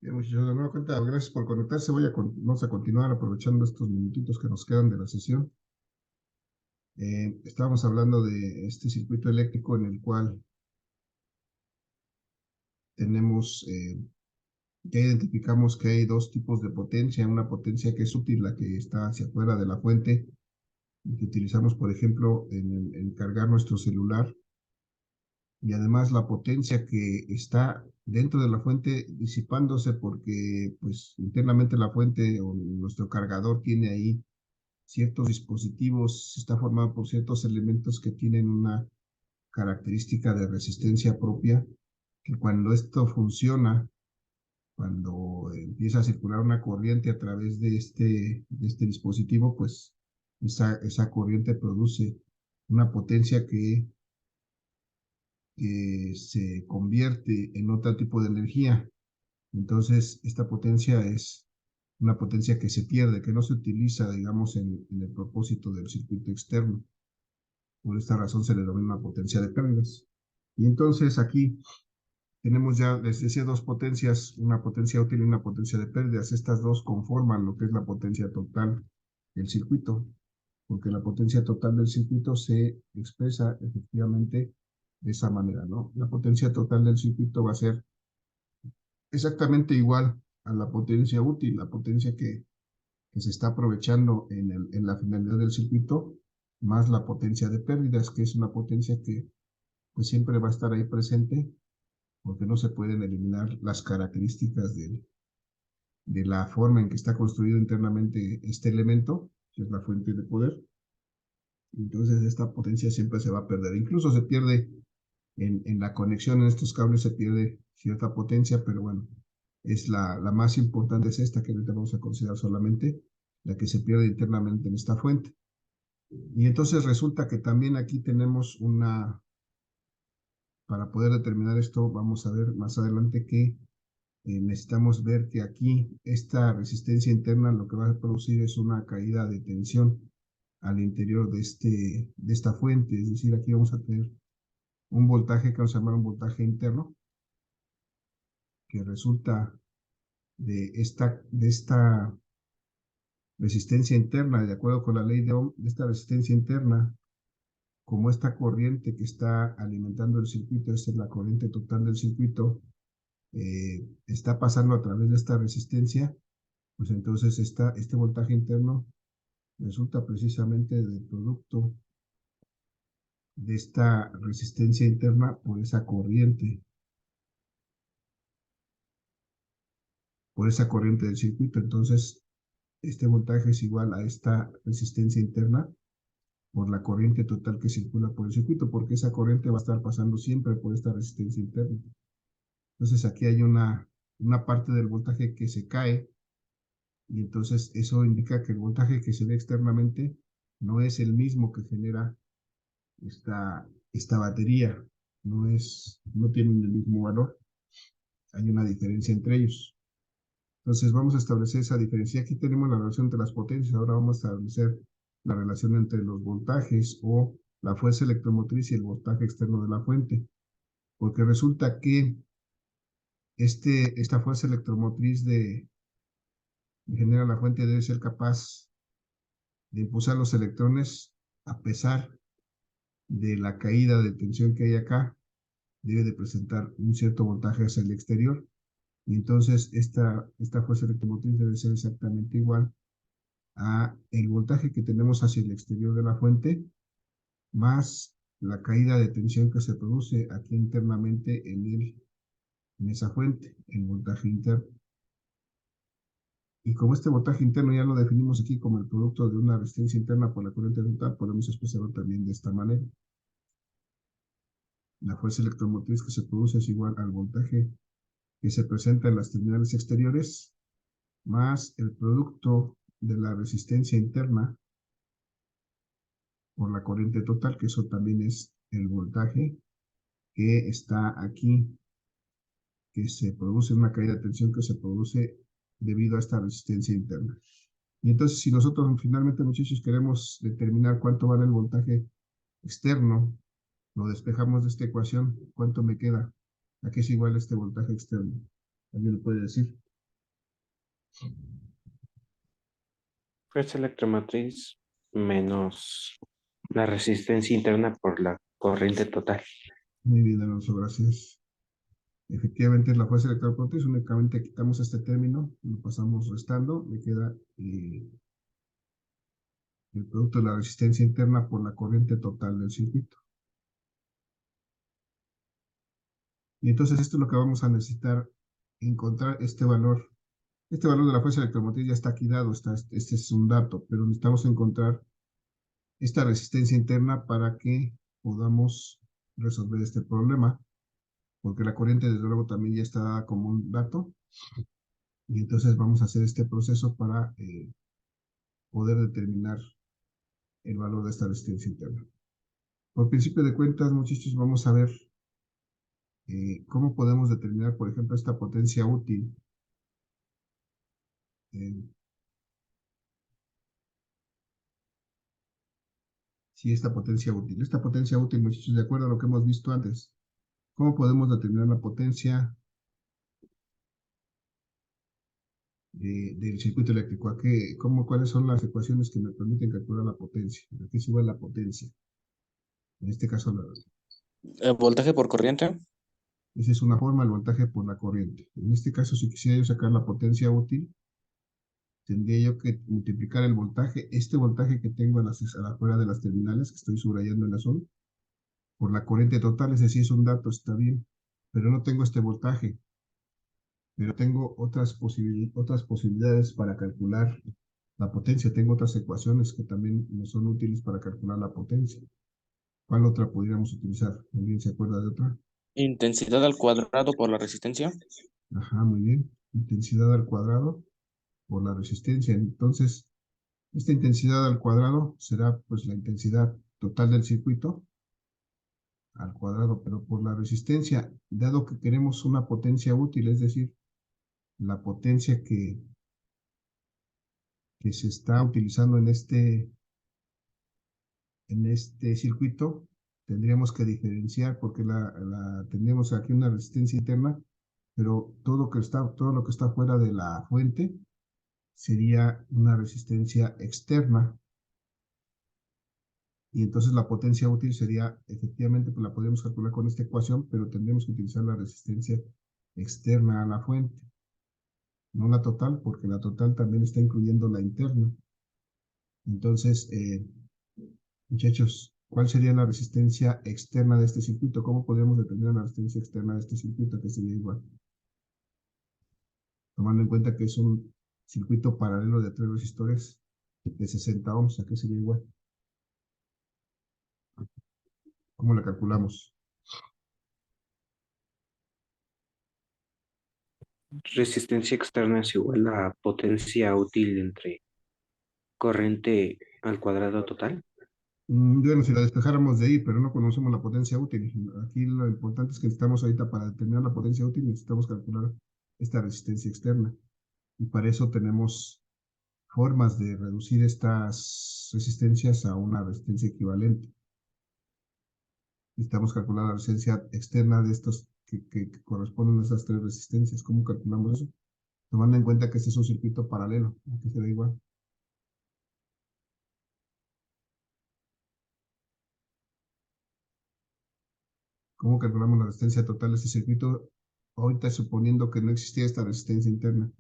Bien, muchachos, de nueva cuenta, gracias por conectarse. Vamos a continuar aprovechando estos minutitos que nos quedan de la sesión. Estábamos hablando de este circuito eléctrico en el cual tenemos, ya identificamos que hay dos tipos de potencia. Una potencia que es útil, la que está hacia afuera de la fuente, y que utilizamos, por ejemplo, en cargar nuestro celular. Y además la potencia que está dentro de la fuente disipándose porque, pues, internamente la fuente o nuestro cargador tiene ahí ciertos dispositivos, está formado por ciertos elementos que tienen una característica de resistencia propia, que cuando esto funciona, cuando empieza a circular una corriente a través de este dispositivo, pues esa corriente produce una potencia que se convierte en otro tipo de energía. Entonces, esta potencia es una potencia que se pierde, que no se utiliza, digamos, en el propósito del circuito externo. Por esta razón se le denomina potencia de pérdidas. Y entonces aquí tenemos ya, les decía, dos potencias, una potencia útil y una potencia de pérdidas. Estas dos conforman lo que es la potencia total del circuito, porque la potencia total del circuito se expresa efectivamente de esa manera, ¿no? La potencia total del circuito va a ser exactamente igual a la potencia útil, la potencia que se está aprovechando en la finalidad del circuito, más la potencia de pérdidas, que es una potencia que pues siempre va a estar ahí presente, porque no se pueden eliminar las características de la forma en que está construido internamente este elemento, que es la fuente de poder. Entonces esta potencia siempre se va a perder. Incluso se pierde en la conexión, en estos cables se pierde cierta potencia, pero bueno, es la más importante es esta que ahorita vamos a considerar solamente, la que se pierde internamente en esta fuente. Y entonces resulta que también aquí tenemos para poder determinar esto, vamos a ver más adelante que necesitamos ver que aquí esta resistencia interna lo que va a producir es una caída de tensión al interior de esta fuente, es decir, aquí vamos a tener un voltaje que vamos a llamar un voltaje interno, que resulta de esta resistencia interna, de acuerdo con la ley de Ohm, de esta resistencia interna, como esta corriente que está alimentando el circuito, esta es la corriente total del circuito, está pasando a través de esta resistencia, pues entonces este voltaje interno resulta precisamente del producto de esta resistencia interna por esa corriente del circuito. Entonces, este voltaje es igual a esta resistencia interna por la corriente total que circula por el circuito, porque esa corriente va a estar pasando siempre por esta resistencia interna. Entonces, aquí hay una parte del voltaje que se cae, y entonces eso indica que el voltaje que se ve externamente no es el mismo que genera esta batería, no tienen el mismo valor, hay una diferencia entre ellos. Entonces vamos a establecer esa diferencia. Aquí tenemos la relación entre las potencias, ahora vamos a establecer la relación entre los voltajes o la fuerza electromotriz y el voltaje externo de la fuente, porque resulta que esta fuerza electromotriz que genera la fuente debe ser capaz de impulsar los electrones a pesar de la caída de tensión que hay acá, debe de presentar un cierto voltaje hacia el exterior, y entonces esta fuerza electromotriz debe ser exactamente igual a el voltaje que tenemos hacia el exterior de la fuente, más la caída de tensión que se produce aquí internamente en esa fuente, el voltaje interno. Y como este voltaje interno ya lo definimos aquí como el producto de una resistencia interna por la corriente total, podemos expresarlo también de esta manera. La fuerza electromotriz que se produce es igual al voltaje que se presenta en las terminales exteriores, más el producto de la resistencia interna por la corriente total, que eso también es el voltaje que está aquí, que se produce una caída de tensión que se produce debido a esta resistencia interna. Y entonces, si nosotros finalmente, muchachos, queremos determinar cuánto vale el voltaje externo, lo despejamos de esta ecuación, ¿cuánto me queda? ¿A qué es igual este voltaje externo? ¿Alguien lo puede decir? Fuerza electromotriz menos la resistencia interna por la corriente total. Muy bien, Alonso, gracias. Efectivamente, la fuerza electromotriz, únicamente quitamos este término, lo pasamos restando, me queda el producto de la resistencia interna por la corriente total del circuito. Y entonces esto es lo que vamos a necesitar, encontrar este valor. Este valor de la fuerza electromotriz ya está aquí dado, este es un dato, pero necesitamos encontrar esta resistencia interna para que podamos resolver este problema, porque la corriente desde luego también ya está dada como un dato, y entonces vamos a hacer este proceso para poder determinar el valor de esta resistencia interna. Por principio de cuentas, muchachos, vamos a ver cómo podemos determinar, por ejemplo, esta potencia útil. eh, si esta potencia útil. Esta potencia útil, muchachos, de acuerdo a lo que hemos visto antes, ¿cómo podemos determinar la potencia del circuito eléctrico? ¿Cuáles son las ecuaciones que me permiten calcular la potencia? Aquí se igual la potencia. En este caso, Voltaje por corriente. esa es una forma, el voltaje por la corriente. En este caso, si quisiera yo sacar la potencia útil, tendría yo que multiplicar el voltaje, este voltaje que tengo a la afuera de las terminales, que estoy subrayando en azul, por la corriente total, ese sí es un dato, está bien, pero no tengo este voltaje, pero tengo otras posibilidades para calcular la potencia, tengo otras ecuaciones que también me son útiles para calcular la potencia. ¿Cuál otra podríamos utilizar? ¿Alguien se acuerda de otra? Intensidad al cuadrado por la resistencia. Ajá, muy bien. Intensidad al cuadrado por la resistencia. Entonces, esta intensidad al cuadrado será pues la intensidad total del circuito al cuadrado, pero por la resistencia, dado que queremos una potencia útil, es decir, la potencia que se está utilizando en este circuito, tendríamos que diferenciar porque tendríamos aquí una resistencia interna, pero todo lo que está fuera de la fuente sería una resistencia externa. Y entonces la potencia útil sería, efectivamente, pues la podríamos calcular con esta ecuación, pero tendríamos que utilizar la resistencia externa a la fuente, no la total, porque la total también está incluyendo la interna. Entonces, muchachos, ¿cuál sería la resistencia externa de este circuito? ¿Cómo podríamos determinar la resistencia externa de este circuito? Que sería igual, tomando en cuenta que es un circuito paralelo de 3 resistores de 60 ohms, ¿a qué sería igual? ¿Cómo la calculamos? Resistencia externa es igual a potencia útil entre corriente al cuadrado total. Bueno, si la despejáramos de ahí, pero no conocemos la potencia útil. Aquí lo importante es que necesitamos ahorita para determinar la potencia útil, necesitamos calcular esta resistencia externa. Y para eso tenemos formas de reducir estas resistencias a una resistencia equivalente. Necesitamos calcular la resistencia externa de estos que corresponden a esas 3 resistencias. ¿Cómo calculamos eso? Tomando en cuenta que este es un circuito paralelo, aquí será igual. ¿Cómo calculamos la resistencia total de este circuito? Ahorita suponiendo que no existía esta resistencia interna,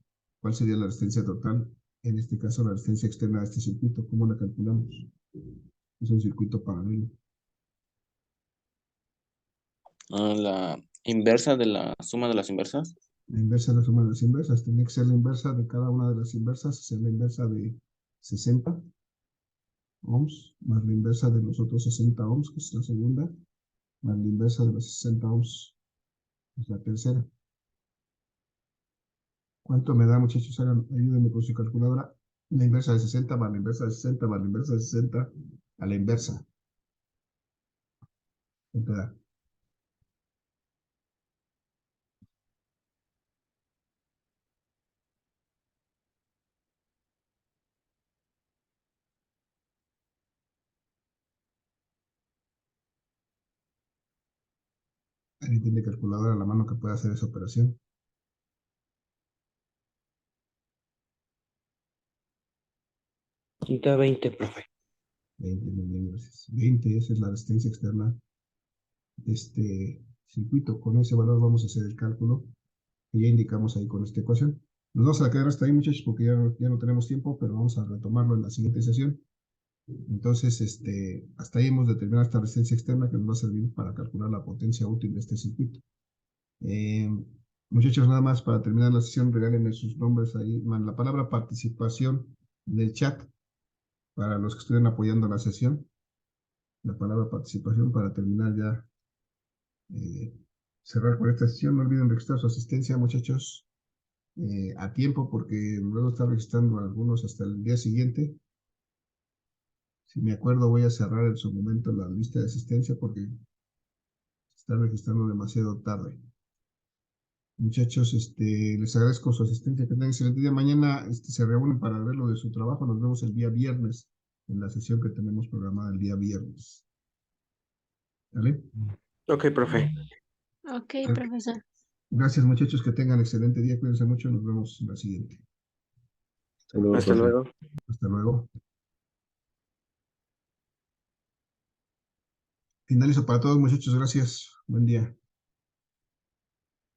¿cuál sería la resistencia total? En este caso, la resistencia externa de este circuito, ¿cómo la calculamos? Es un circuito paralelo. La inversa de la suma de las inversas. La inversa de la suma de las inversas. Tiene que ser la inversa de cada una de las inversas, ser la inversa de 60 ohms, más la inversa de los otros 60 ohms, que es la segunda, más la inversa de los 60 ohms, que es la tercera. ¿Cuánto me da, muchachos? Ayúdenme con su calculadora. La inversa de 60 más la inversa de 60 más la inversa de 60 a la inversa. ¿Cuánto da? ¿Alguien tiene calculadora a la mano que pueda hacer esa operación? Da 20, profe. 20, muy bien, gracias. 20, esa es la resistencia externa de este circuito. Con ese valor vamos a hacer el cálculo que ya indicamos ahí con esta ecuación. Nos vamos a quedar hasta ahí, muchachos, porque ya no tenemos tiempo, pero vamos a retomarlo en la siguiente sesión. Entonces, hasta ahí hemos determinado esta resistencia externa que nos va a servir para calcular la potencia útil de este circuito. Muchachos, nada más para terminar la sesión, regálenme sus nombres ahí. La palabra participación en el chat para los que estuvieran apoyando la sesión. La palabra participación para terminar ya, cerrar con esta sesión. No olviden registrar su asistencia, muchachos, a tiempo, porque luego está registrando algunos hasta el día siguiente. Si me acuerdo, voy a cerrar en su momento la lista de asistencia porque se está registrando demasiado tarde. Muchachos, les agradezco su asistencia. Que tengan excelente día. Mañana se reúnen para ver lo de su trabajo. Nos vemos el día viernes en la sesión que tenemos programada el día viernes. ¿Vale? Ok, profe. Ok, profesor. Gracias, muchachos. Que tengan excelente día. Cuídense mucho. Nos vemos en la siguiente. Hasta luego. Hasta luego. Finalizo para todos, muchachos. Gracias. Buen día.